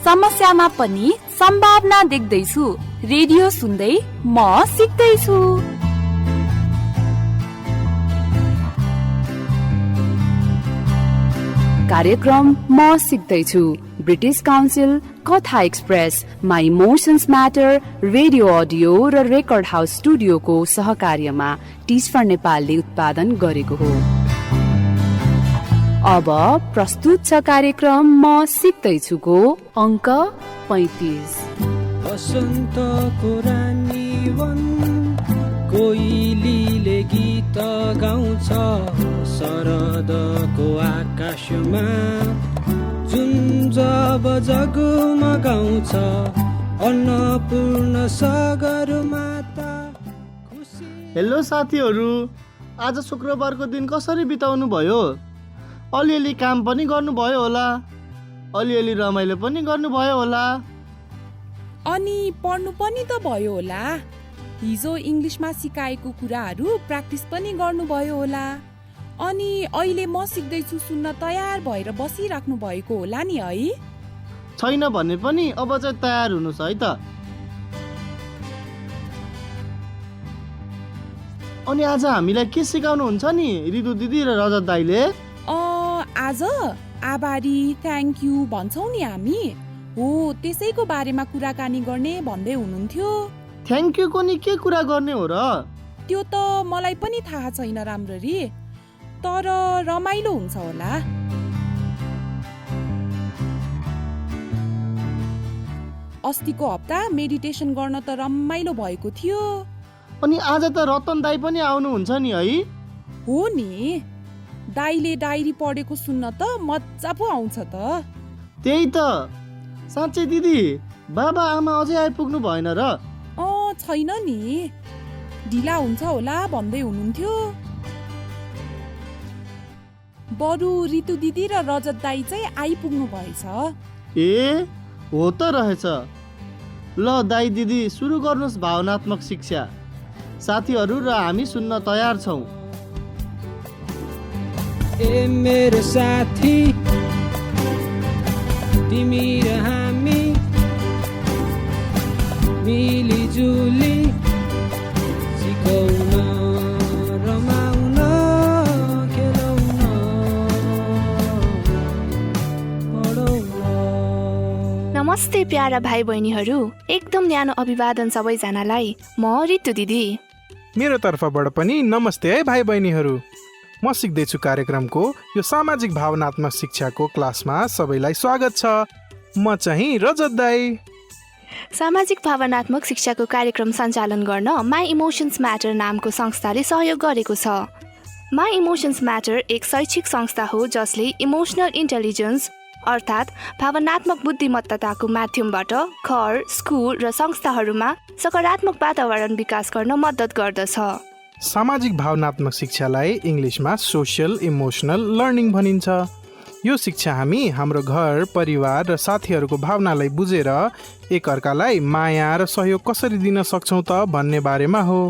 समस्यामा पनि सम्भावना देख्दैछु। रेडियो सुन्दै म सिक्दैछु। कार्यक्रम म सिक्दैछु ब्रिटिश काउन्सिल, कथा express, my emotions matter, radio audio र रेकर्ड हाउस स्टुडियोको सहकार्यमा टिच फर नेपालले उत्पादन गरेको हो। अब प्रस्तुत छ कार्यक्रम म सिक्दैछुको अङ्क 35। बसन्तको रानी वन कोइलीले गीत गाउँछ, शरदको आकाशमा जुन जब जगमगाउँछ, अन्नपूर्ण सगरमाता खुसी। हेलो साथीहरू, आज शुक्रबारको दिन कसरी बिताउनु भयो? अलिअलि काम पनि गर्नुभयो होला, अलिअलि रमाइलो पनि गर्नुभयो होला, अनि पढ्नु पनि त भयो होला। हिजो इङ्ग्लिसमा सिकाएको कुराहरू प्र्याक्टिस पनि गर्नुभयो होला। अनि अहिले म सिक्दैछु सुन्न तयार भएर बसिराख्नु भएको होला नि है? छैन भने पनि अब चाहिँ तयार हुनुहोस् है त। अनि आज हामीलाई के सिकाउनुहुन्छ नि रितु दिदी र रजत दाइले? आज आभारी, थ्याङ्क यू भन्छौँ नि हामी, हो त्यसैको बारेमा कुराकानी गर्ने भन्दै हुनुहुन्थ्यो। थ्याङ्क यू को नि के कुरा गर्ने हो र? त्यो त मलाई पनि थाहा छैन राम्ररी, तर रमाइलो हुन्छ होला। अस्तिको हप्ता मेडिटेसन गर्न त रमाइलो भएको थियो। अनि आज त रतन दाई पनि आउनुहुन्छ नि है? हो नि, दाइले डायरी पढेको सुन्न त मजा पो आउँछ त। त्यही त। साँच्चै दिदी, बाबा आमा अझै आइपुग्नु भएन र? छैन नि, ढिला हुन्छ होला भन्दै हुनुहुन्थ्यो। बरु रितु दिदी र रजत दाई चाहिँ आइपुग्नु भएछ। ए हो त रहेछ। ल दाई दिदी सुरु गर्नुहोस् भावनात्मक शिक्षा। साथीहरू र हामी सुन्न तयार छौँ। ए मेरो साथी, तिमी र हामी मिलिजुली सिकाउन, रमाउन, खेलाउन, पढाउन। नमस्ते प्यारा भाइ बहिनीहरू, एकदम न्यानो अभिवादन सबैजनालाई। म रितु दिदी। मेरो तर्फबाट पनि नमस्ते है भाइ बहिनीहरू। म सिक्दैछु कार्यक्रमको यो सामाजिक भावनात्मक शिक्षाको क्लासमा सबैलाई स्वागत छ। म चाहिँ रजत दाई। सामाजिक भावनात्मक शिक्षाको कार्यक्रम सञ्चालन गर्न माई इमोसन्स म्याटर नामको संस्थाले सहयोग गरेको छ। माई इमोसन्स म्याटर एक शैक्षिक संस्था हो जसले इमोसनल इन्टेलिजेन्स अर्थात् भावनात्मक बुद्धिमत्ताको माध्यमबाट घर, स्कुल र संस्थाहरूमा सकारात्मक वातावरण विकास गर्न मद्दत गर्दछ। सामाजिक भावनात्मक शिक्षालाई इङ्ग्लिसमा सोसियल इमोसनल लर्निङ भनिन्छ। यो शिक्षा हामी हाम्रो घर, परिवार र साथीहरूको भावनालाई बुझेर एकअर्कालाई माया र सहयोग कसरी दिन सक्छौँ त भन्ने बारेमा हो।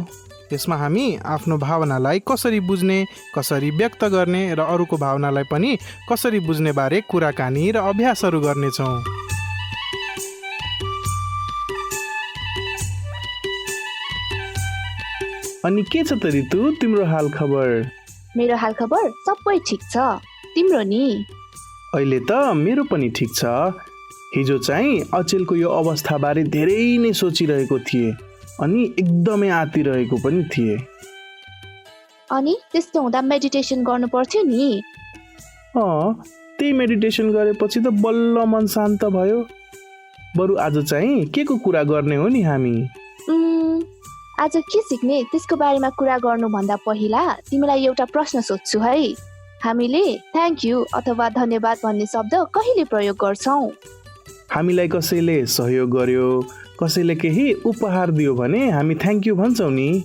यसमा हामी आफ्नो भावनालाई कसरी बुझ्ने, कसरी व्यक्त गर्ने र अरूको भावनालाई पनि कसरी बुझ्ने बारे कुराकानी र अभ्यासहरू गर्नेछौँ। अनि के छ त रितु तिम्रो हाल खबर? मेरो हाल खबर सबै ठिक छ, तिम्रो नि? अहिले त मेरो पनि ठिक छ। हिजो चाहिँ अचेलको यो अवस्थाबारे धेरै नै सोचिरहेको थिएँ अनि एकदमै आतिरहेको पनि थिएँ। अनि त्यस्तो हुँदा मेडिटेसन गर्नु पर्थ्यो नि। त्यही मेडिटेसन गरेपछि त बल्ल मन शान्त भयो। बरु आज चाहिँ के को कुरा गर्ने हो नि हामी? आज के सिक्ने त्यसको बारेमा कुरा गर्नुभन्दा पहिला तिमीलाई एउटा प्रश्न सोध्छु है। हामीले थ्याङ्क यू अथवा धन्यवाद भन्ने शब्द कहिले प्रयोग गर्छौँ? हामीलाई कसैले सहयोग गर्यो, कसैले केही उपहार दियो भने हामी थ्याङ्क यू भन्छौँ नि।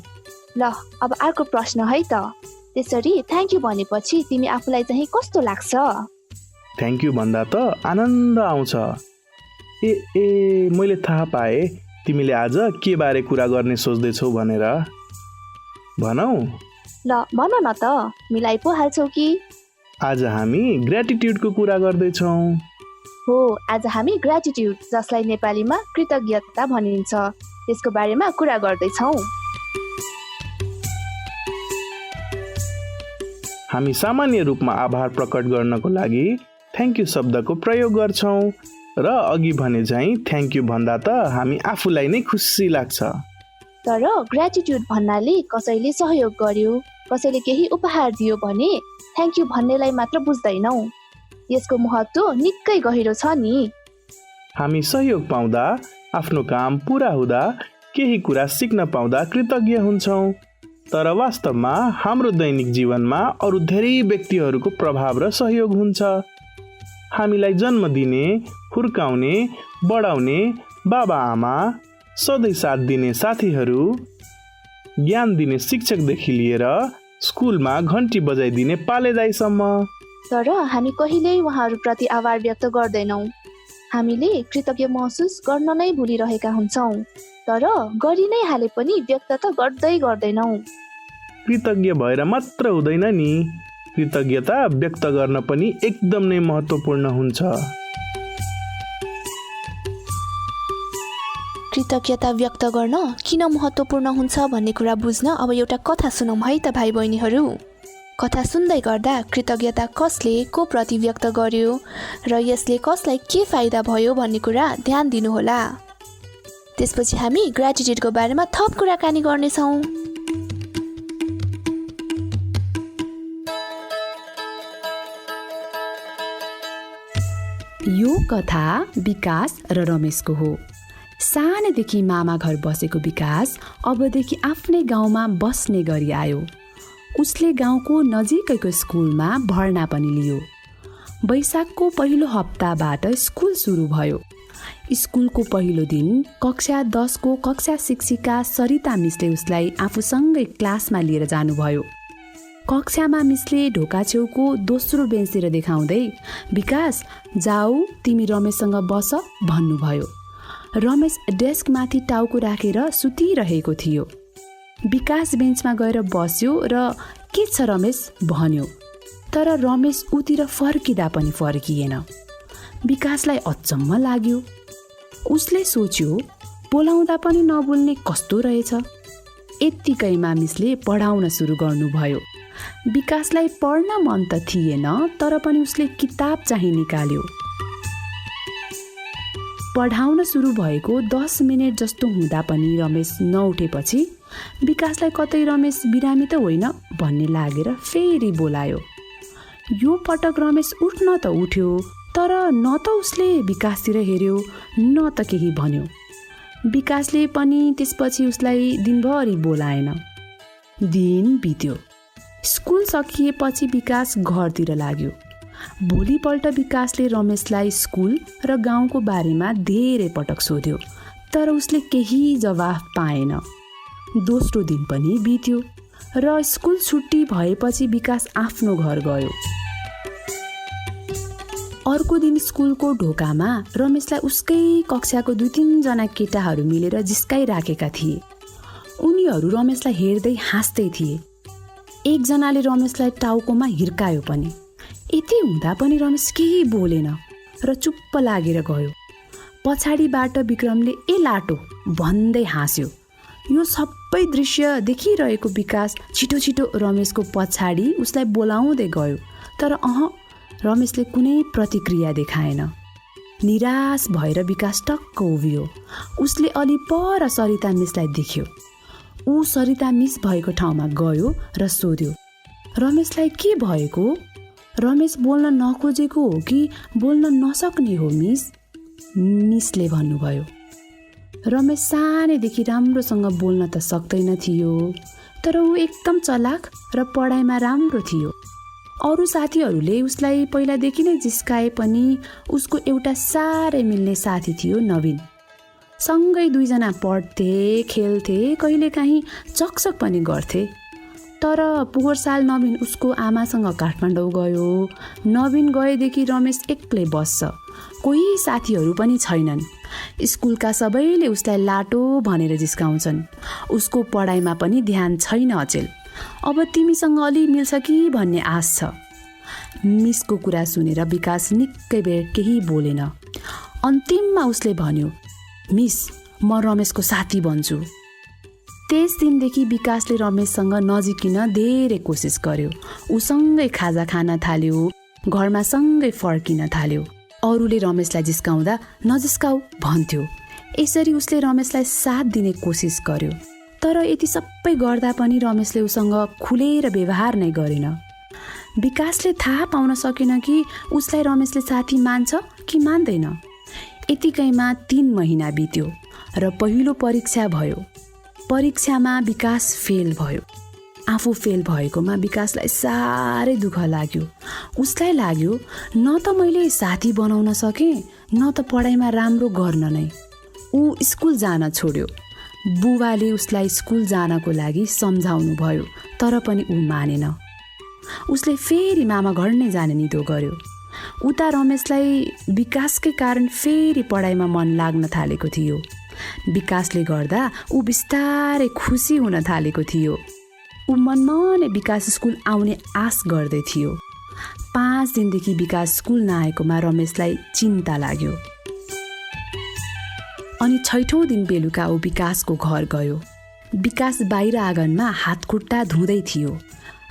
ल अब अर्को प्रश्न है त। त्यसरी थ्याङ्क यू भनेपछि तिमी आफूलाई चाहिँ कस्तो लाग्छ? थ्याङ्क यू भन्दा त आनन्द आउँछ। मैले थाहा पाएँ तिमीले आज के बारे कुरा गर्ने सोच्दैछौ भनेर। भनौ? ल भन न त, मिलाइ पो हाल्छौ कि? आज हामी ग्र्याटिट्युडको कुरा गर्दैछौँ। हो, आज हामी ग्र्याटिट्युड, जसलाई नेपालीमा कृतज्ञता भनिन्छ, त्यसको बारेमा कुरा गर्दैछौँ। हामी सामान्य रूपमा आभार प्रकट गर्नको लागि थ्याङ्क यू शब्दको प्रयोग गर्छौँ र अघि भने चाहिँ थ्याङ्क यू भन्दा त हामी आफूलाई नै खुसी लाग्छ। तर ग्र्याटिट्युड भन्नाले कसैले सहयोग गर्यो, कसैले केही उपहार दियो भने थ्याङ्क यू भन्नेलाई मात्र बुझ्दैनौ। यसको महत्त्व निकै गहिरो छ नि। हामी सहयोग पाउँदा, आफ्नो काम पुरा हुँदा, केही कुरा सिक्न पाउँदा कृतज्ञ हुन्छौँ। तर वास्तवमा हाम्रो दैनिक जीवनमा अरू धेरै व्यक्तिहरूको प्रभाव र सहयोग हुन्छ। हामीलाई जन्म दिने, हुर्काउने, बढाउने बाबाआमा, सधैँ साथ दिने साथीहरू, ज्ञान दिने शिक्षकदेखि लिएर स्कुलमा घन्टी बजाइदिने पालेदाईसम्म। तर हामी कहिल्यै उहाँहरूप्रति आभार व्यक्त गर्दैनौँ। हामीले कृतज्ञ महसुस गर्न नै भुलिरहेका हुन्छौँ, तर गरि नै हाले पनि व्यक्त त गर्दैनौँ। कृतज्ञ भएर मात्र हुँदैन नि, कृतज्ञता व्यक्त गर्न पनि एकदम नै महत्त्वपूर्ण हुन्छ। कृतज्ञता व्यक्त गर्न किन महत्त्वपूर्ण हुन्छ भन्ने कुरा बुझ्न अब एउटा कथा सुनौँ है त भाइ बहिनीहरू। कथा सुन्दै गर्दा कृतज्ञता कसले को प्रति व्यक्त गर्यो र यसले कसलाई के फाइदा भयो भन्ने कुरा ध्यान दिनुहोला। त्यसपछि हामी ग्र्याटिट्युडको बारेमा थप कुराकानी गर्नेछौँ। यो कथा विकास र रमेशको हो। सानैदेखि मामा घर बसेको विकास अबदेखि आफ्नै गाउँमा बस्ने गरी आयो। उसले गाउँको नजिकैको स्कुलमा भर्ना पनि लियो। वैशाखको पहिलो हप्ताबाट स्कुल सुरु भयो। स्कुलको पहिलो दिन कक्षा 10 को कक्षा शिक्षिका सरिता मिसले उसलाई आफूसँगै क्लासमा लिएर जानुभयो। कक्षामा मिसले ढोका छेउको दोस्रो बेन्चतिर देखाउँदै विकास जाऊ तिमी रमेशसँग बस भन्नुभयो। रमेश डेस्कमाथि टाउको राखेर सुतिरहेको थियो। विकास बेन्चमा गएर बस्यो र के छ रमेश भन्यो। तर रमेश उतिर फर्किँदा पनि फर्किएन। विकासलाई अचम्म लाग्यो। उसले सोच्यो बोलाउँदा पनि नबोल्ने कस्तो रहेछ। यत्तिकैमा मिसले पढाउन सुरु गर्नुभयो। विकासलाई पढ्न मन त थिएन, तर पनि उसले किताब चाहिँ निकाल्यो। पढाउन सुरु भएको 10 मिनेट जस्तो हुँदा पनि रमेश नउठेपछि विकासलाई कतै रमेश बिरामी त होइन भन्ने लागेर फेरि बोलायो। यो पटक रमेश उठ्न त उठ्यो, तर न त उसले विकासतिर हेर्यो न त केही भन्यो। विकासले पनि त्यसपछि उसलाई दिनभरि बोलाएन। दिन बित्यो। स्कुल सकिएपछि विकास घरतिर लाग्यो। भोलिपल्ट विकासले रमेशलाई स्कुल र गाउँको बारेमा धेरै पटक सोध्यो, तर उसले केही जवाफ पाएन। दोस्रो दिन पनि बित्यो र स्कुल छुट्टी भएपछि विकास आफ्नो घर गयो। अर्को दिन स्कुलको ढोकामा रमेशलाई उसकै कक्षाको 2-3 जना केटाहरू मिलेर जिस्काइराखेका थिए। उनीहरू रमेशलाई हेर्दै हाँस्दै थिए। एकजनाले रमेशलाई टाउकोमा हिर्कायो पनि। यति हुँदा पनि रमेश केही बोलेन र चुप्प लागेर गयो। पछाडिबाट विक्रमले ए लाटो भन्दै हाँस्यो। यो सबै दृश्य देखिरहेको विकास छिटो छिटो रमेशको पछाडि उसलाई बोलाउँदै गयो, तर रमेशले कुनै प्रतिक्रिया देखाएन। निराश भएर विकास टक्क उभियो। उसले अलि पर सरिता मिसलाई देख्यो। ऊ सरिता मिस भएको ठाउँमा गयो र सोध्यो, रमेशलाई के भएको? रमेश बोल्न नखोजेको हो कि बोल्न नसक्ने हो मिस? मिसले भन्नुभयो। रमेश सानैदेखि राम्रोसँग बोल्न त सक्दैन थियो, तर ऊ एकदम चलाक र पढाइमा राम्रो थियो। अरू साथीहरूले उसलाई पहिलादेखि नै जिस्काए पनि उसको एउटा साह्रै मिल्ने साथी थियो, नवीन। सँगै 2 जना पढ्थे, खेल्थे, कहिलेकाहीँ चकचक पनि गर्थे। तर पोहोर साल नवीन उसको आमासँग काठमाडौँ गयो। नवीन गएदेखि रमेश एक्लै बस्छ। कोही साथीहरू पनि छैनन्। स्कुलका सबैले उसलाई लाटो भनेर जिस्काउँछन्। उसको पढाइमा पनि ध्यान छैन अचेल। अब तिमीसँग अलि मिल्छ कि भन्ने आश छ। मिसको कुरा सुनेर विकास निकै बेर केही बोलेन। अन्तिममा उसले भन्यो, मिस म रमेशको साथी बन्छु। त्यस दिनदेखि विकासले रमेशसँग नजिकिन धेरै कोसिस गर्यो। उसँगै खाजा खान थाल्यो, घरमा सँगै फर्किन थाल्यो। अरूले रमेशलाई जिस्काउँदा नजिस्काऊ भन्थ्यो। यसरी उसले रमेशलाई साथ दिने कोसिस गर्यो। तर यति सबै गर्दा पनि रमेशले उसँग खुलेर व्यवहार नै गरेन। विकासले थाहा पाउन सकेन कि उसलाई रमेशले साथी मान्छ कि मान्दैन। यतिकैमा 3 महिना बित्यो र पहिलो परीक्षा भयो। परीक्षामा विकास फेल भयो। आफू फेल भएकोमा विकासलाई साह्रै दुःख लाग्यो। उसलाई लाग्यो न त मैले साथी बनाउन सकेँ, न त पढाइमा राम्रो गर्न नै। ऊ स्कुल जान छोड्यो। बुबाले उसलाई स्कुल जानको लागि सम्झाउनु भयो, तर पनि ऊ मानेन। उसले फेरि मामा घर नै जाने निधो गर्यो। उता रमेशलाई विकासकै कारण फेरि पढाइमा मन लाग्न थालेको थियो। विकासले गर्दा ऊ बिस्तारै खुसी हुन थालेको थियो। ऊ मनमनै विकास स्कुल आउने आश गर्दै थियो। 5 दिनदेखि विकास स्कुल नआएकोमा रमेशलाई चिन्ता लाग्यो। अनि 6औं दिन बेलुका ऊ विकासको घर गयो। विकास बाहिर आँगनमा हातखुट्टा धुँदै थियो।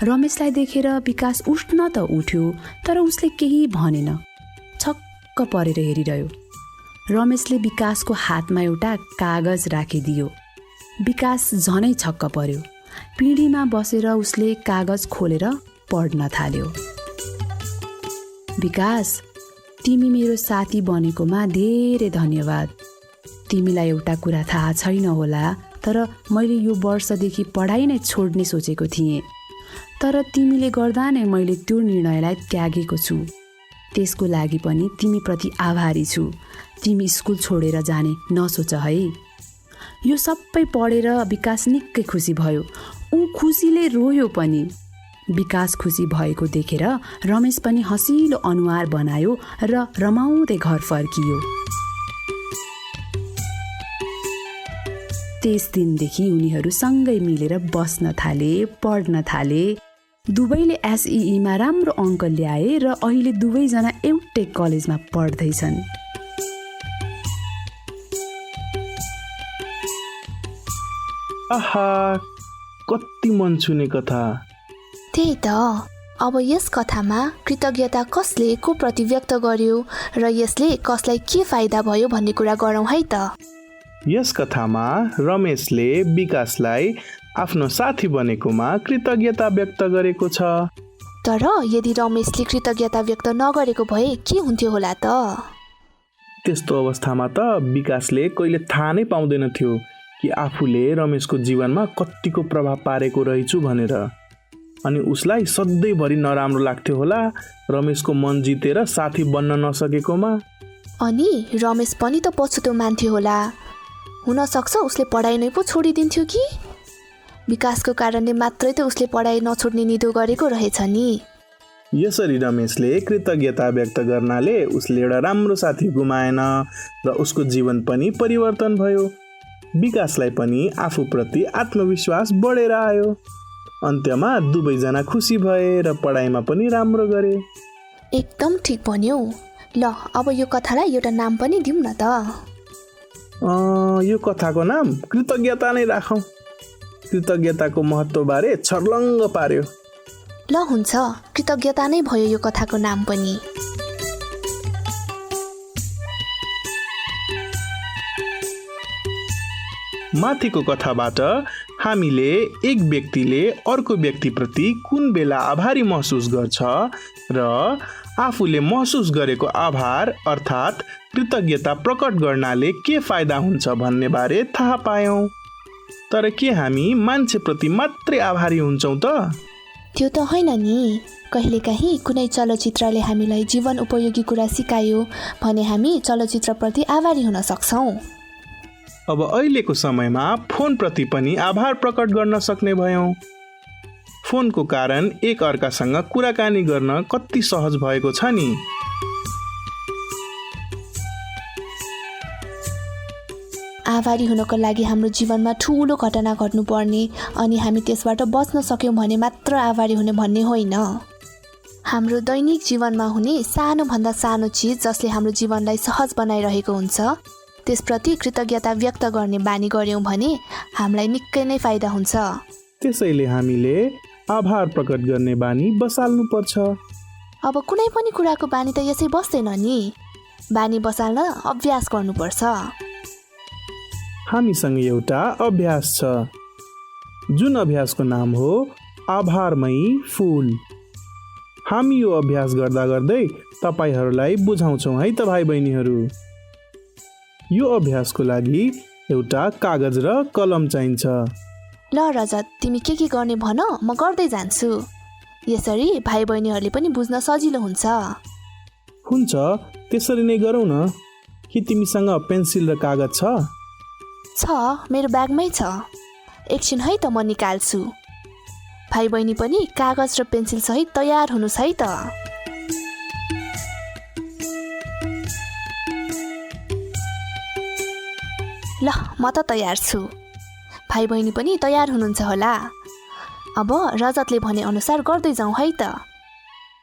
रमेशलाई देखेर विकास उठ्न त उठ्यो, तर उसले केही भनेन। छक्क परेर हेरिरह्यो। रमेशले विकासको हातमा एउटा कागज राखिदियो। विकास झनै छक्क पर्यो। पिँढीमा बसेर उसले कागज खोलेर पढ्न थाल्यो। विकास, तिमी मेरो साथी बनेकोमा धेरै धन्यवाद। तिमीलाई एउटा कुरा थाहा छैन होला, तर मैले यो वर्षदेखि पढाइ नै छोड्ने सोचेको थिएँ। तर तिमीले गर्दा नै मैले त्यो निर्णयलाई त्यागेको छु। त्यसको लागि पनि तिमीप्रति आभारी छु। तिमी स्कुल छोडेर जाने नसोच है। यो सबै पढेर विकास निकै खुसी भयो। ऊ खुसीले रोयो पनि। विकास खुसी भएको देखेर रमेश पनि हँसिलो अनुहार बनायो र रमाउँदै घर फर्कियो। त्यस दिनदेखि उनीहरू सँगै मिलेर बस्न थाले, पढ्न थाले। दुवैले एसईईमा राम्रो अङ्क ल्याए र अहिले दुवैजना एउटै कलेजमा पढ्दैछन्। आहा, कति मन छुने कथा। त्यही त। अब यस कथामा कृतज्ञता कसले को प्रति व्यक्त गर्यो र यसले कसलाई के फाइदा भयो भन्ने कुरा गरौँ है त। यस कथामा रमेशले विकासलाई आफ्नो साथी बनेकोमा कृतज्ञता व्यक्त गरेको छ। तर यदि रमेशले कृतज्ञता व्यक्त नगरेको भए के हुन्थ्यो होला त? त्यस्तो अवस्थामा त विकासले कहिले थाहा नै पाउँदैन थियो कि आफूले रमेशको जीवनमा कतिको प्रभाव पारेको रहेछु भनेर। अनि उसलाई सधैँभरि नराम्रो लाग्थ्यो होला रमेशको मन जितेर साथी बन्न नसकेकोमा। अनि रमेश पनि त पछुतो मान्थ्यो होला। हुन सक्छ उसले पढाइ नै पो छोडिदिन्थ्यो कि? विकासको कारणले मात्रै त उसले पढाइ नछोड्ने निधो गरेको रहेछ नि। यसरी रमेशले कृतज्ञता व्यक्त गर्नाले उसले एउटा राम्रो साथी गुमाएन र उसको जीवन पनि परिवर्तन भयो। विकासलाई पनि आफूप्रति आत्मविश्वास बढेर आयो। अन्त्यमा दुवैजना खुसी भए र पढाइमा पनि राम्रो गरे। एकदम ठिक भन्यौ। ल अब यो कथालाई एउटा नाम पनि दिउँ न त। यो कथाको नाम कृतज्ञता नै राखौँ। कृतज्ञताको महत्त्वबारे छर्लङ्ग पार्यो। ल हुन्छ, कृतज्ञता नै भयो यो कथाको नाम पनि। माथिको कथाबाट हामीले एक व्यक्तिले अर्को व्यक्तिप्रति कुन बेला आभारी महसुस गर्छ र आफूले महसुस गरेको आभार अर्थात् कृतज्ञता प्रकट गर्नाले के फाइदा हुन्छ भन्ने बारे थाहा पायौँ। तर के हामी मान्छेप्रति मात्रै आभारी हुन्छौँ त? त्यो त होइन नि। कहिलेकाहीँ कुनै चलचित्रले हामीलाई जीवन उपयोगी कुरा सिकायो भने हामी चलचित्रप्रति आभारी हुन सक्छौँ। अब अहिलेको समयमा फोनप्रति पनि आभार प्रकट गर्न सक्ने भयौँ। फोनको कारण एक अर्कासँग कुराकानी गर्न कति सहज भएको छ नि। आभारी हुनको लागि हाम्रो जीवनमा ठुलो घटना घट्नुपर्ने अनि हामी त्यसबाट बच्न सक्यौँ भने मात्र आभारी हुने भन्ने होइन। हाम्रो दैनिक जीवनमा हुने सानोभन्दा सानो चिज जसले हाम्रो जीवनलाई सहज बनाइरहेको हुन्छ त्यसप्रति कृतज्ञता व्यक्त गर्ने बानी गर्यौँ भने हामीलाई निकै नै फाइदा हुन्छ। त्यसैले हामीले आभार प्रकट गर्ने बानी बसाल्नुपर्छ। अब कुनै पनि कुराको बानी त यसै बस्दैन नि, बानी बसाल्न अभ्यास गर्नुपर्छ। हामीसँग एउटा अभ्यास छ जुन अभ्यासको नाम हो आभारमयी फुल। हामी यो अभ्यास गर्दा गर्दै तपाईहरूलाई बुझाउँछौँ है त भाइ बहिनीहरू। यो अभ्यासको लागि एउटा कागज र कलम चाहिन्छ। ल रजत, तिमी के गर्ने भन, म गर्दै जान्छु। यसरी भाइ बहिनीहरूले पनि बुझ्न सजिलो हुन्छ। हुन्छ, त्यसरी नै गरौँ न। के तिमीसँग पेन्सिल र कागज छ? मेरो ब्यागमै छ। एकछिन है त, म निकाल्छु। भाइ बहिनी पनि कागज र पेन्सिल सहित तयार हुनुहोस् है त। ल, म त तयार छु। भाइ बहिनी पनि तयार हुनुहुन्छ होला। अब रजतले भने अनुसार गर्दै जाउँ है त।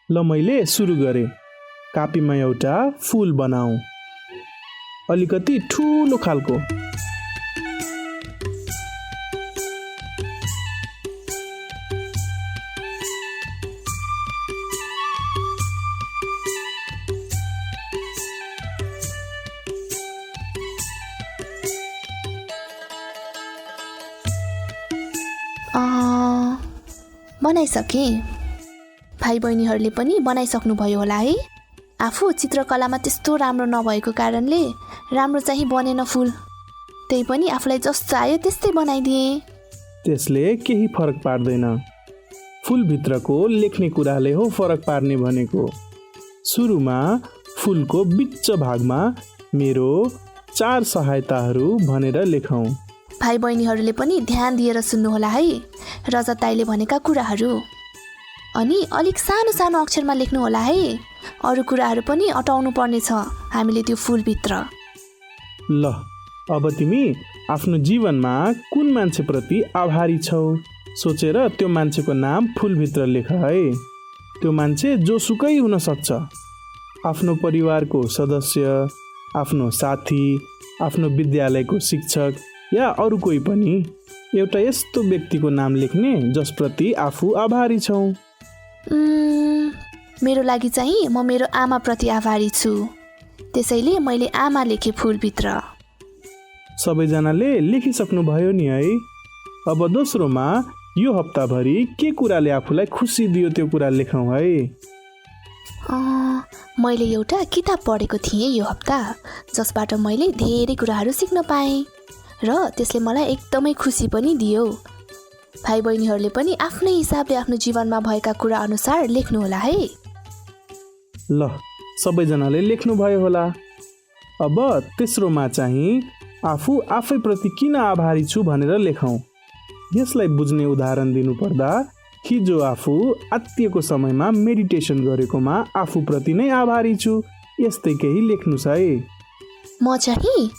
ल, मैले सुरु गरेँ। कापीमा एउटा फुल बनाऊ, अलिकति ठुलो खालको। बनाइसकेँ। भाइ बहिनीहरूले पनि बनाइसक्नुभयो होला है। आफू चित्रकलामा त्यस्तो राम्रो नभएको कारणले राम्रो चाहिँ बनेन फुल। त्यही पनि आफूलाई जस्तो आयो त्यस्तै बनाइदिएँ। त्यसले केही फरक पार्दैन। फुलभित्रको लेख्ने कुराले हो फरक पार्ने भनेको। सुरुमा फुलको बिच भागमा मेरो 4 सहायताहरू भनेर लेखौँ। भाइ बहिनीहरूले पनि ध्यान दिएर सुन्नुहोला है रजत दाइले भनेका कुराहरू। अनि अलिक सानो सानो अक्षरमा लेख्नु होला है। अरू कुराहरू पनि अटाउनु पर्नेछ हामीले त्यो फुलभित्र। ल, अब तिमी आफ्नो जीवनमा कुन मान्छेप्रति आभारी छौ सोचेर त्यो मान्छेको नाम फुलभित्र लेख है। त्यो मान्छे जोसुकै हुन सक्छ। आफ्नो परिवारको सदस्य, आफ्नो साथी, आफ्नो विद्यालयको शिक्षक या अरू कोही पनि। एउटा यस्तो व्यक्तिको नाम लेख्ने जसप्रति आफू आभारी छौ। मेरो लागि चाहिँ म मेरो आमाप्रति आभारी छु। त्यसैले मैले आमा लेखेँ फुलभित्र। सबैजनाले लेखिसक्नु भयो नि है। अब दोस्रोमा यो हप्ताभरि के कुराले आफूलाई खुसी दियो त्यो कुरा लेखौँ है। मैले एउटा किताब पढेको थिएँ यो हप्ता, जसबाट मैले धेरै कुराहरू सिक्न पाएँ र त्यसले मलाई एकदमै खुसी पनि दियो। भाइ बहिनीहरूले पनि आफ्नै हिसाबले आफ्नो जीवनमा भएका कुरा अनुसार लेख्नु होला है। ल, सबैजनाले लेख्नुभयो होला। अब तेस्रोमा चाहिँ आफू आफैप्रति किन आभारी छु भनेर लेखौँ। यसलाई बुझ्ने उदाहरण दिनुपर्दा हिजो आफू आत्तिएको समयमा मेडिटेसन गरेकोमा आफूप्रति नै आभारी छु, यस्तै केही लेख्नुहोस् है। म चाहिँ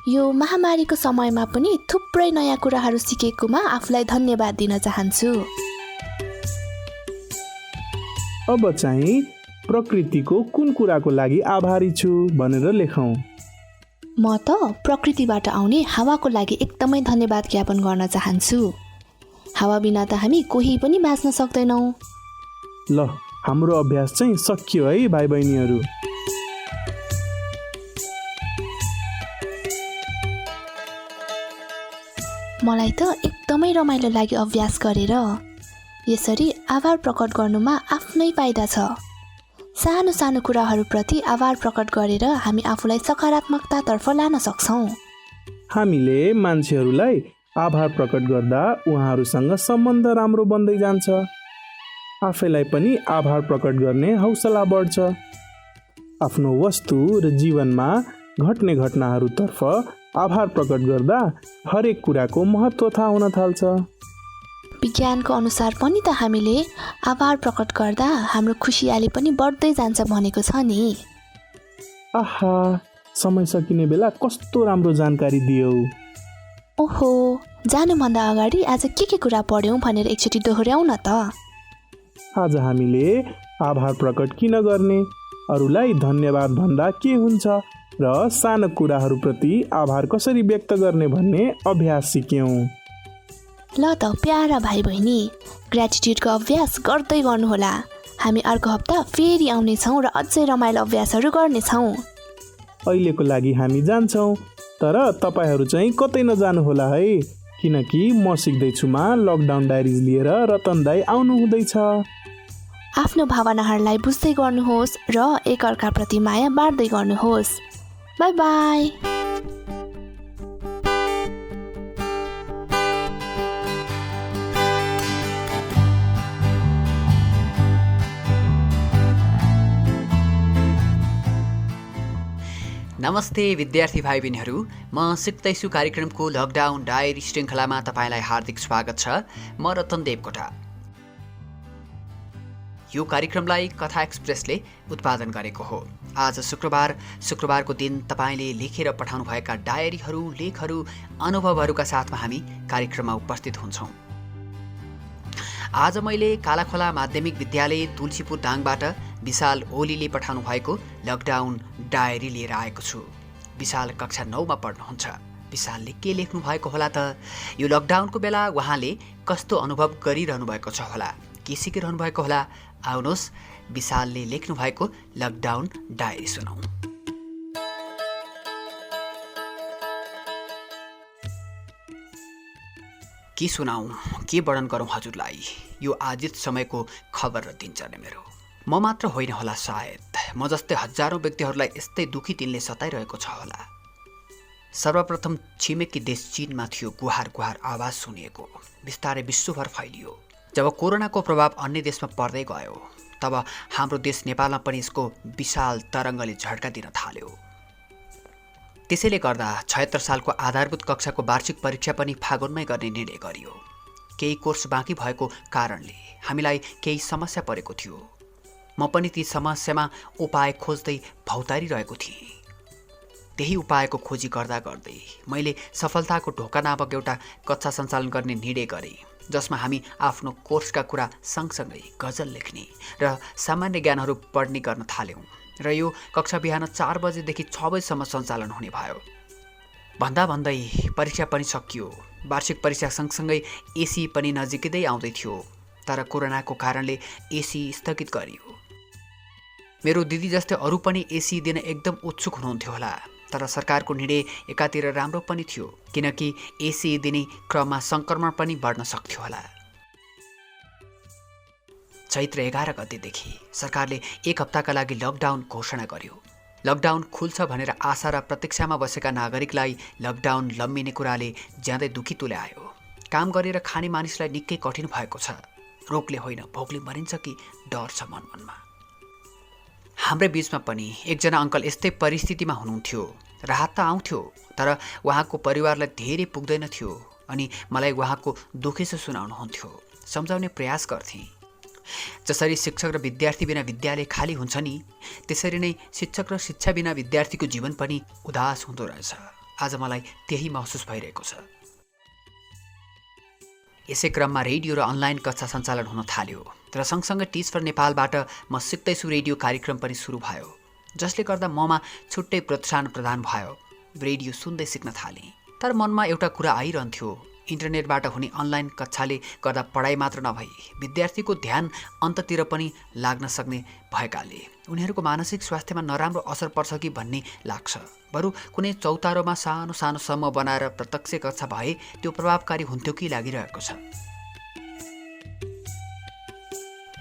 यो महामारीको समयमा पनि थुप्रै नयाँ कुराहरू सिकेकोमा आफूलाई धन्यवाद दिन चाहन्छु। अब चाहिँ प्रकृतिको कुन कुराको लागि आभारी छु भनेर लेखौँ। म त प्रकृतिबाट आउने हावाको लागि एकदमै धन्यवाद ज्ञापन गर्न चाहन्छु। हावा बिना त हामी कोही पनि बाँच्न सक्दैनौँ। ल, हाम्रो अभ्यास चाहिँ सकियो है भाइ बहिनीहरू। मलाई त एकदमै रमाइलो लाग्यो अभ्यास गरेर। यसरी आभार प्रकट गर्नुमा आफ्नै फाइदा छ। सानो सानो कुराहरूप्रति आभार प्रकट गरेर हामी आफूलाई सकारात्मकतातर्फ लान सक्छौँ। हामीले मान्छेहरूलाई आभार प्रकट गर्दा उहाँहरूसँग सम्बन्ध राम्रो बन्दै जान्छ। आफैलाई पनि आभार प्रकट गर्ने हौसला बढ्छ। आफ्नो वस्तु र जीवनमा घट्ने घटनाहरूतर्फ आभार प्रकट गर्दा हरेक कुराको महत्त्व थाहा हुन थाल्छ। विज्ञानको अनुसार पनि त हामीले आभार प्रकट गर्दा हाम्रो खुसियाली पनि बढ्दै जान्छ भनेको छ नि। आहा, समय सकिने बेला कस्तो राम्रो जानकारी दियौ। ओहो, जानुभन्दा अगाडि आज के कुरा पढ्यौँ भनेर एकचोटि दोहोऱ्याउँ न त। आज हामीले आभार प्रकट किन गर्ने, अरूलाई धन्यवाद भन्दा के हुन्छ र सानो कुराहरूप्रति आभार कसरी व्यक्त गर्ने भन्ने अभ्यास सिक्यौँ। ल त प्यारा भाइ बहिनी, ग्रेटिट्युडको अभ्यास गर्दै गर्नुहोला। हामी अर्को हप्ता फेरि आउनेछौँ र अझै रमाइलो अभ्यासहरू गर्नेछौँ। अहिलेको लागि हामी जान्छौँ, तर तपाईँहरू चाहिँ कतै नजानुहोला है, किनकि म सिक्दैछुमा लकडाउन डायरिज लिएर रतन दाई आउनु हुँदैछ। आफ्नो भावनाहरूलाई बुझ्दै गर्नुहोस् र एकअर्काप्रति माया बाँड्दै गर्नुहोस्। By by. नमस्ते विद्यार्थी भाइ बहिनीहरू, म सिक्दैछु कार्यक्रमको लकडाउन डायरी श्रृङ्खलामा तपाईँलाई हार्दिक स्वागत छ। म रतन देवकोटा। यो कार्यक्रमलाई कथा एक्सप्रेसले उत्पादन गरेको हो। आज शुक्रबारको दिन तपाईँले लेखेर पठाउनुभएका डायरीहरू, लेखहरू, अनुभवहरूका साथमा हामी कार्यक्रममा उपस्थित हुन्छौँ। आज मैले कालाखोला माध्यमिक विद्यालय तुलसीपुर दाङबाट विशाल ओलीले पठाउनु भएको लकडाउन डायरी लिएर आएको छु। विशाल कक्षा 9मा पढ्नुहुन्छ। विशालले के लेख्नु भएको होला त? यो लकडाउनको बेला उहाँले कस्तो अनुभव गरिरहनु भएको छ होला, के सिकिरहनु भएको होला? आउनुहोस् विशालले लेख्नु भएको लकडाउन डायरी सुनौँ। के सुनाऊँ, के वर्णन गरौँ हजुरलाई? यो आजित समयको खबर र दिनचर्या मेरो। म मात्र होइन होला सायद, म जस्तै हजारौँ व्यक्तिहरूलाई यस्तै दुखी दिनले सताइरहेको छ होला। सर्वप्रथम छिमेकी देश चीनमा थियो गुहार गुहार आवाज सुनिएको, बिस्तारै विश्वभर फैलियो। जब कोरोनाको प्रभाव अन्य देशमा पर्दै गयो, तब हाम्रो देश नेपालमा पनि यसको विशाल तरङ्गले झड्का दिन थाल्यो। त्यसैले गर्दा 76 सालको आधारभूत कक्षाको वार्षिक परीक्षा पनि फागुनमै गर्ने निर्णय गरियो। केही कोर्स बाँकी भएको कारणले हामीलाई केही समस्या परेको थियो। म पनि ती समस्यामा उपाय खोज्दै भौतारिरहेको थिएँ। त्यही उपायको खोजी गर्दा गर्दै मैले सफलताको ढोका नामक एउटा कक्षा सञ्चालन गर्ने निर्णय गरेँ, जसमा हामी आफ्नो कोर्सका कुरा सँगसँगै गजल लेख्ने र सामान्य ज्ञानहरू पढ्ने गर्न थाल्यौँ र यो कक्षा बिहान 4 बजेदेखि 6 बजेसम्म सञ्चालन हुने भयो। भन्दा भन्दै परीक्षा पनि सकियो। वार्षिक परीक्षा सँगसँगै एसी पनि नजिकै आउँदै थियो, तर कोरोनाको कारणले एसी स्थगित गरियो। मेरो दिदी जस्तै अरू पनि एसी दिन एकदम उत्सुक हुनुहुन्थ्यो होला, तर सरकारको निर्णय एकातिर राम्रो पनि थियो, किनकि एसी दिने क्रममा सङ्क्रमण पनि बढ्न सक्थ्यो होला। चैत्र 11 गतेदेखि सरकारले 1 हप्ताका लागि लकडाउन घोषणा गर्यो। लकडाउन खुल्छ भनेर आशा र प्रतीक्षामा बसेका नागरिकलाई लकडाउन लम्बिने कुराले ज्यादै दुखी तुल्यायो। काम गरेर खाने मानिसलाई निकै कठिन भएको छ। रोगले होइन भोकले मरिन्छ कि डर छ मनमनमा। हाम्रै बीचमा पनि एकजना अङ्कल यस्तै परिस्थितिमा हुनुहुन्थ्यो। राहत त आउँथ्यो, तर उहाँको परिवारलाई धेरै पुग्दैन थियो अनि मलाई उहाँको दुखेसो सुनाउनुहुन्थ्यो। सम्झाउने प्रयास गर्थेँ। जसरी शिक्षक र विद्यार्थी बिना विद्यालय खाली हुन्छ नि, त्यसरी नै शिक्षक र शिक्षा बिना विद्यार्थीको जीवन पनि उदास हुँदो रहेछ। आज मलाई त्यही महसुस भइरहेको छ। यसै क्रममा रेडियो र अनलाइन कक्षा सञ्चालन हुन थाल्यो, तर सँगसँगै टिच फर नेपालबाट म सिक्दैछु रेडियो कार्यक्रम पनि सुरु भयो, जसले गर्दा ममा छुट्टै प्रोत्साहन प्रदान भयो। रेडियो सुन्दै सिक्न थालेँ, तर मनमा एउटा कुरा आइरहन्थ्यो, इन्टरनेटबाट हुने अनलाइन कक्षाले गर्दा पढाइ मात्र नभई विद्यार्थीको ध्यान अन्ततिर पनि लाग्न सक्ने भएकाले उनीहरूको मानसिक स्वास्थ्यमा नराम्रो असर पर्छ कि भन्ने लाग्छ। बरु कुनै चौतारोमा सानो सानो समूह बनाएर प्रत्यक्ष कक्षा भए त्यो प्रभावकारी हुन्थ्यो कि लागिरहेको छ।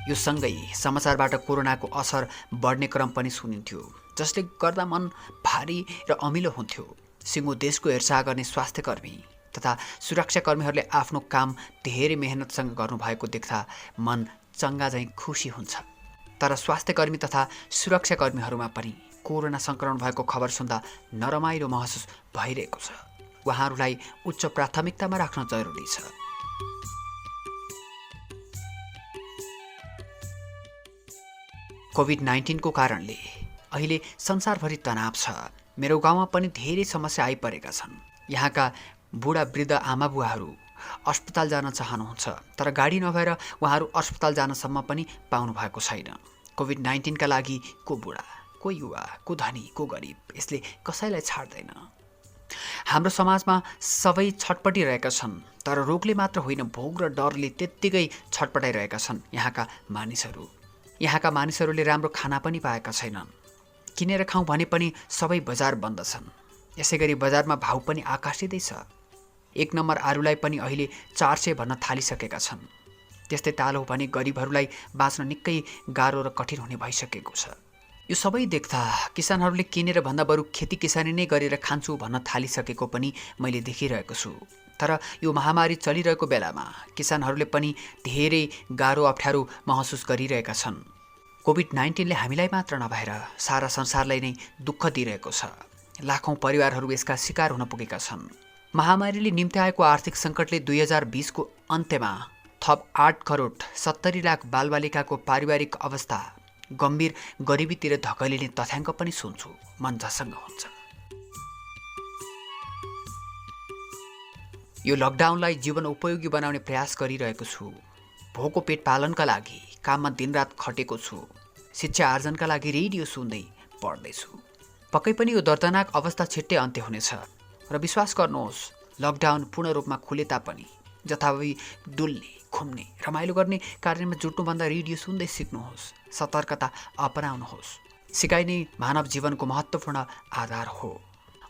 यो सँगै समाचारबाट कोरोनाको असर बढ्ने क्रम पनि सुनिन्थ्यो, जसले गर्दा मन भारी र अमिलो हुन्थ्यो। सिङ्गो देशको हेरचाह गर्ने स्वास्थ्यकर्मी तथा सुरक्षाकर्मीहरूले आफ्नो काम धेरै मेहनतसँग गर्नुभएको देख्दा मन चङ्गा झैँ खुसी हुन्छ। तर स्वास्थ्यकर्मी तथा सुरक्षाकर्मीहरूमा पनि कोरोना सङ्क्रमण भएको खबर सुन्दा नरमाइलो महसुस भइरहेको छ। उहाँहरूलाई उच्च प्राथमिकतामा राख्न जरुरी छ। कोभिड-19 को कारणले अहिले संसारभरि तनाव छ। मेरो गाउँमा पनि धेरै समस्या आइपरेका छन्। यहाँका बुढा वृद्ध आमा बुवाहरू अस्पताल जान चाहनुहुन्छ, तर गाडी नभएर उहाँहरू अस्पताल जानसम्म पनि पाउनु भएको छैन। कोभिड-19 का लागि को बुढा, को युवा, को धनी, को गरिब, यसले कसैलाई छाड्दैन। हाम्रो समाजमा सबै छटपटिरहेका छन्, तर रोगले मात्र होइन, भोग र डरले त्यत्तिकै छटपटाइरहेका छन् यहाँका मानिसहरू। यहाँका मानिसहरूले राम्रो खाना पनि पाएका छैनन्। किनेर खाउँ भने पनि सबै बजार बन्द छन्। यसै गरी बजारमा भाउ पनि आकाशिँदै छ। 1 नम्बर आलुलाई पनि अहिले 400 भन्न थालिसकेका छन्। त्यस्तै ताल हो भने गरिबहरूलाई बाँच्न निकै गाह्रो र कठिन हुने भइसकेको छ। यो सबै देख्दा किसानहरूले किनेर भन्दा बरु खेती किसानी नै गरेर खान्छु भन्न थालिसकेको पनि मैले देखिरहेको छु। तर यो महामारी चलिरहेको बेलामा किसानहरूले पनि धेरै गाह्रो अप्ठ्यारो महसुस गरिरहेका छन्। कोभिड-19ले हामीलाई मात्र नभएर सारा संसारलाई नै दुःख दिइरहेको छ। लाखौँ परिवारहरू यसका शिकार हुन पुगेका छन्। महामारीले निम्ति आएको आर्थिक सङ्कटले 2020 को अन्त्यमा थप 8 करोड 70 लाख बालबालिकाको पारिवारिक अवस्था गम्भीर गरिबीतिर धकेलिने तथ्याङ्क पनि सुन्छु, मन झसङ्ग हुन्छ। यो लकडाउनलाई जीवन उपयोगी बनाउने प्रयास गरिरहेको छु। भोको पेट पालनका लागि काममा दिनरात खटेको छु। शिक्षा आर्जनका लागि रेडियो सुन्दै पढ्दैछु। पक्कै पनि यो दर्दनाक अवस्था छिट्टै अन्त्य हुनेछ र विश्वास गर्नुहोस्, लकडाउन पूर्ण रूपमा खुले तापनि जथाभावी डुल्ने, घुम्ने, रमाइलो गर्ने कार्यमा जुट्नुभन्दा रेडियो सुन्दै सिक्नुहोस्, सतर्कता अपनाउनुहोस्। सिकाइ नै मानव जीवनको महत्त्वपूर्ण आधार हो।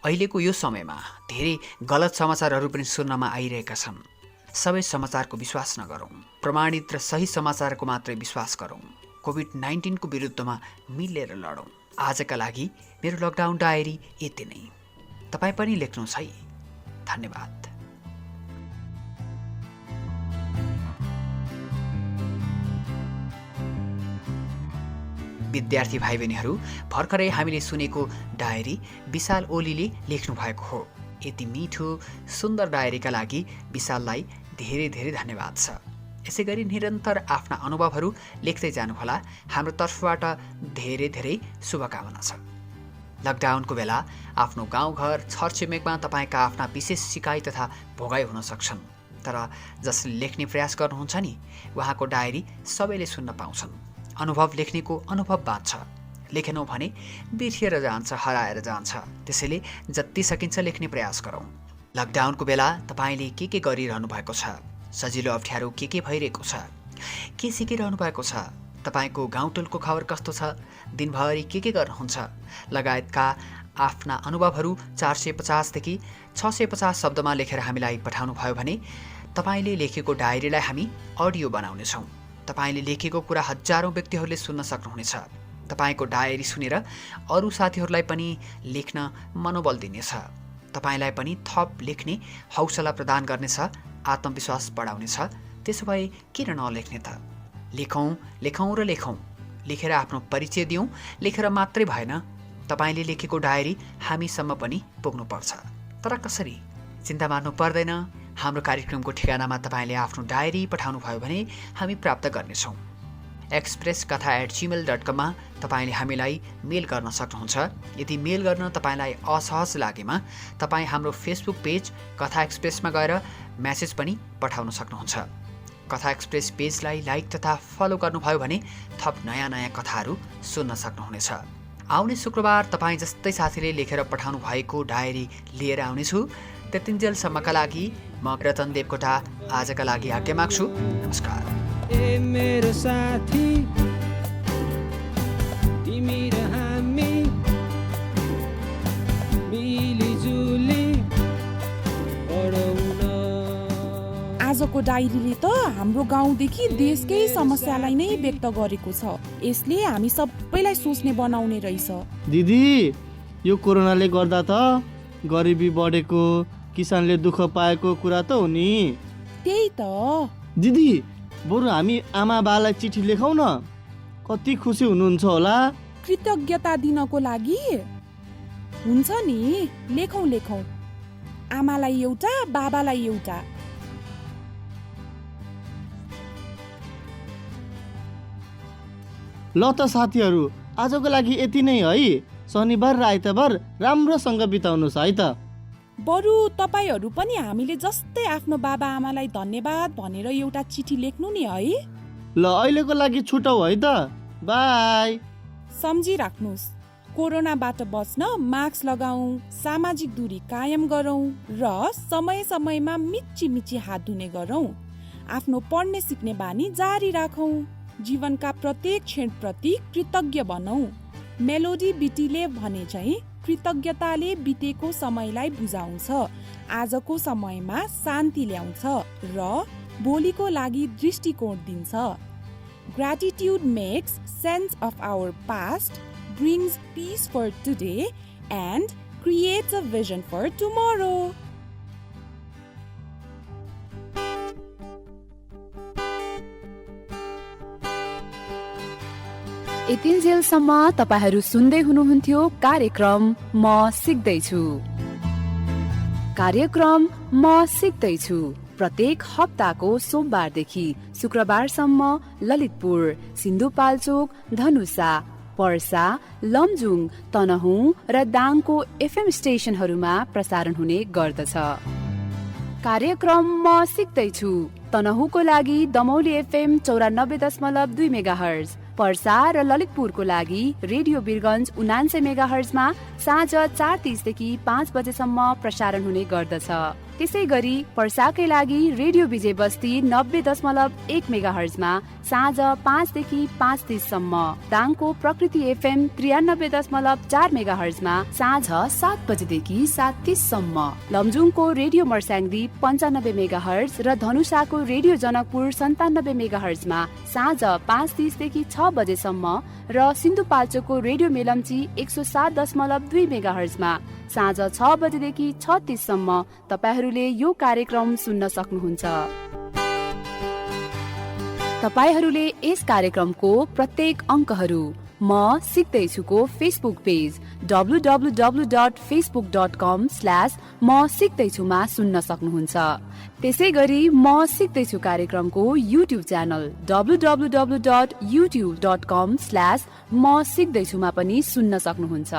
अहिलेको यो समयमा धेरै गलत समाचारहरू पनि सुन्नमा आइरहेका छन्। सबै समाचारको विश्वास नगरौँ, प्रमाणित र सही समाचारको मात्रै विश्वास गरौँ। कोभिड-19 को विरुद्धमा मिलेर लडौँ। आजका लागि मेरो लकडाउन डायरी यति नै। तपाईँ पनि लेख्नुहोस् है। धन्यवाद। विद्यार्थी भाइ बहिनीहरू, भर्खरै हामीले सुनेको डायरी विशाल ओलीले लेख्नु भएको हो। यति मिठो सुन्दर डायरीका लागि विशाललाई धेरै धेरै धन्यवाद छ। यसै गरी निरन्तर आफ्ना अनुभवहरू लेख्दै जानुहोला। हाम्रो तर्फबाट धेरै धेरै शुभकामना छ। लकडाउनको बेला आफ्नो गाउँघर छरछिमेकमा तपाईँका आफ्ना विशेष सिकाइ तथा भोगाइ हुन सक्छन्, तर जसले लेख्ने प्रयास गर्नुहुन्छ नि, उहाँको डायरी सबैले सुन्न पाउँछन्। अनुभव लेख्नेको अनुभव बाँच्छ, लेखेनौँ भने बिर्सिएर जान्छ, हराएर जान्छ। त्यसैले जति सकिन्छ लेख्ने प्रयास गरौँ। लकडाउनको बेला तपाईँले के गरिरहनु भएको छ, सजिलो अप्ठ्यारो के भइरहेको छ, के सिकिरहनु भएको छ, तपाईँको गाउँटोलको खबर कस्तो छ, दिनभरि के गर्नुहुन्छ लगायतका आफ्ना अनुभवहरू 450 देखि 650 शब्दमा लेखेर हामीलाई पठाउनु भयो भने तपाईँले लेखेको डायरीलाई हामी अडियो बनाउनेछौँ। तपाईँले लेखेको कुरा हजारौँ व्यक्तिहरूले सुन्न सक्नुहुनेछ। तपाईँको डायरी सुनेर अरू साथीहरूलाई पनि लेख्न मनोबल दिनेछ। तपाईँलाई पनि थप लेख्ने हौसला प्रदान गर्नेछ, आत्मविश्वास बढाउनेछ। त्यसो भए किन नलेख्ने त? लेखौँ लेखौँ र लेखौँ। लेखेर आफ्नो परिचय दिउँ। लेखेर मात्रै भएन, तपाईँले लेखेको डायरी हामीसम्म पनि पुग्नुपर्छ। तर कसरी? चिन्ता मार्नु पर्दैन। हाम्रो कार्यक्रमको ठेगानामा तपाईँले आफ्नो डायरी पठाउनु भयो भने हामी प्राप्त गर्नेछौँ। expresskatha@gmail.com मा तपाईँले हामीलाई मेल गर्न सक्नुहुन्छ। यदि मेल गर्न तपाईँलाई असहज लागेमा तपाईँ हाम्रो फेसबुक पेज कथा एक्सप्रेसमा गएर म्यासेज पनि पठाउन सक्नुहुन्छ। कथा एक्सप्रेस पेजलाई लाइक तथा फलो गर्नुभयो भने थप नयाँ नयाँ कथाहरू सुन्न सक्नुहुनेछ। आउने शुक्रबार तपाईँ जस्तै साथीले लेखेर पठाउनु भएको डायरी लिएर आउनेछु। त्यतिन्जेलसम्मका लागि म रतन देवकोटा आजका लागि आज्ञा माग्छु। नमस्कार। ए मेरो साथी, तिमी र हामी मिलिजुली पढौँ न। आजको डायरीले त हाम्रो गाउँदेखि देशकै समस्यालाई नै व्यक्त गरेको छ। यसले हामी सबैलाई सोच्ने बनाउने रहेछ। दिदी, यो कोरोनाले गर्दा त गरिबी बढेको, किसानले दुःख पाएको कुरा त हो नि। त्यही त दिदी, बरु हामी आमा बालाई चिठी लेखौँ न, कति खुसी हुनुहुन्छ होला। कृतज्ञता दिनको लागि हुन्छ नि, लेखौँ लेखौँ। आमालाई एउटा, बाबालाई एउटा। ल त साथीहरू, आजको लागि यति नै है। शनिबार र आइतबार राम्रोसँग बिताउनुहोस् है त। बरु तपाईँहरू पनि हामीले जस्तै आफ्नो बाबा आमालाई धन्यवाद भनेर एउटा चिठी लेख्नु नि है। ल, अहिलेको लागि छुटौ है त। बाई। सम्झिराख्नुहोस्, कोरोनाबाट बच्न मास्क लगाऊ, सामाजिक दूरी कायम गरौँ र समय समयमा मिची हात धुने गरौँ। आफ्नो पढ्ने सिक्ने बानी जारी राखौँ। जीवनका प्रत्येक क्षणप्रति कृतज्ञ बनौँ। मेलोडी बिटीले भने चाहिँ कृतज्ञताले बितेको समयलाई बुझाउँछ, आजको समयमा शान्ति ल्याउँछ र भोलिको लागि दृष्टिकोण दिन्छ। Gratitude makes sense of our past, brings peace for today, and creates a vision for tomorrow. यतिन्जेलसम्म तपाईहरू सुन्दै हुनुहुन्थ्यो कार्यक्रम म सिक्दैछु। कार्यक्रम म सिक्दैछु प्रत्येक हप्ताको सोमबारदेखि शुक्रबारसम्म ललितपुर, सिन्धुपाल्चोक, धनुषा, पर्सा, लमजुङ, तनहुँ र दाङको FM स्टेशनहरूमा प्रसारण हुने गर्दछ। कार्यक्रम म सिक्दैछु तनहुँको लागि दमौली FM 94.2 मेगाहर्ज, पर्सा र ललितपुरको लागि रेडियो बिरगञ्ज 99 मेगाहर्जमा साँझ 4:30 देखि 5 बजेसम्म प्रसारण हुने गर्दछ। त्यसै गरी पर्साकै लागि रेडियो विजय बस्ती 90.1 मेगाहर्जमा साँझ 5 देखि 5:30 सम्म, दाङको प्रकृति FM 93.4 मेगाहर्जमा साँझ 7 बजेदेखि 7:30 सम्म, लमजुङको रेडियो मर्स्याङदी 95 मेगाहर्ज र धनुषाको रेडियो जनकपुर 97 मेगाहर्जमा साँझ 5:30 देखि 6 बजेसम्म र सिन्धुपाल्चोकको रेडियो मेलम्ची 107.2 मेगाहर्जमा साँझ 6 बजेदेखि 6:30 सम्म तपाईहरूले यो कार्यक्रम सुन्न सक्नुहुन्छ। तपाईहरूले यस कार्यक्रमको प्रत्येक अङ्कहरू म सिक्दैछुको फेसबुक पेज www.facebook.com/म सिक्दैछुमा सुन्न सक्नुहुन्छ। त्यसै गरी म सिक्दैछु कार्यक्रमको युट्युब च्यानल www.youtube.com/म सिक्दैछुमा पनि सुन्न सक्नुहुन्छ।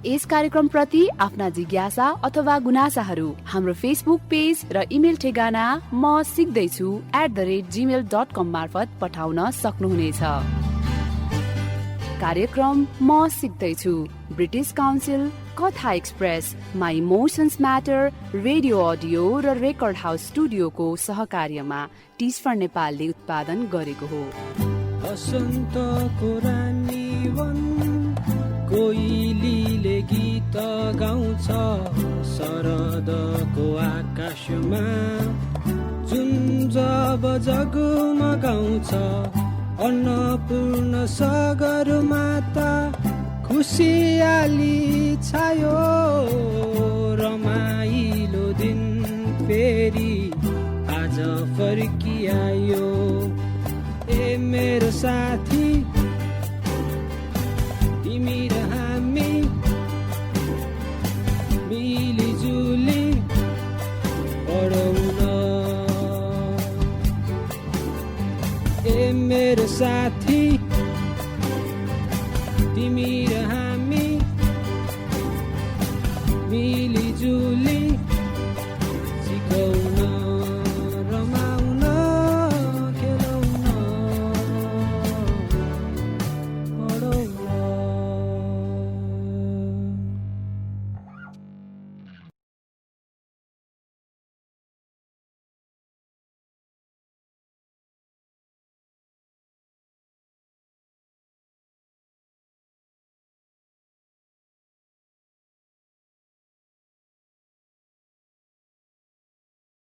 यस कार्यक्रम प्रति आफ्ना जिज्ञासा अथवा गुनासाहरू हाम्रो फेसबुक पेज र इमेल ठेगाना म सिक्दैछु @gmail.com मार्फत पठाउन सक्नुहुनेछ। कार्यक्रम म सिक्दैछु ब्रिटिस काउन्सिल, कथा express, my emotions matter, radio audio र रेकर्ड हाउस स्टुडियोको सहकार्यमा टिस्फर नेपालले उत्पादन गरेको हो। बसन्तको रानी वन कोइलीले गीत गाउँछ, शरदको आकाशमा जुन जब जगमगाउँछ, अन्नपूर्ण सागर माता खुसियाली छायो, रमाइलो दिन फेरि आज फर्किआयो। ए मेरो साथी तिमी र हामी मिलिजुली पढौँ न। ए मेरो साथी तिमी र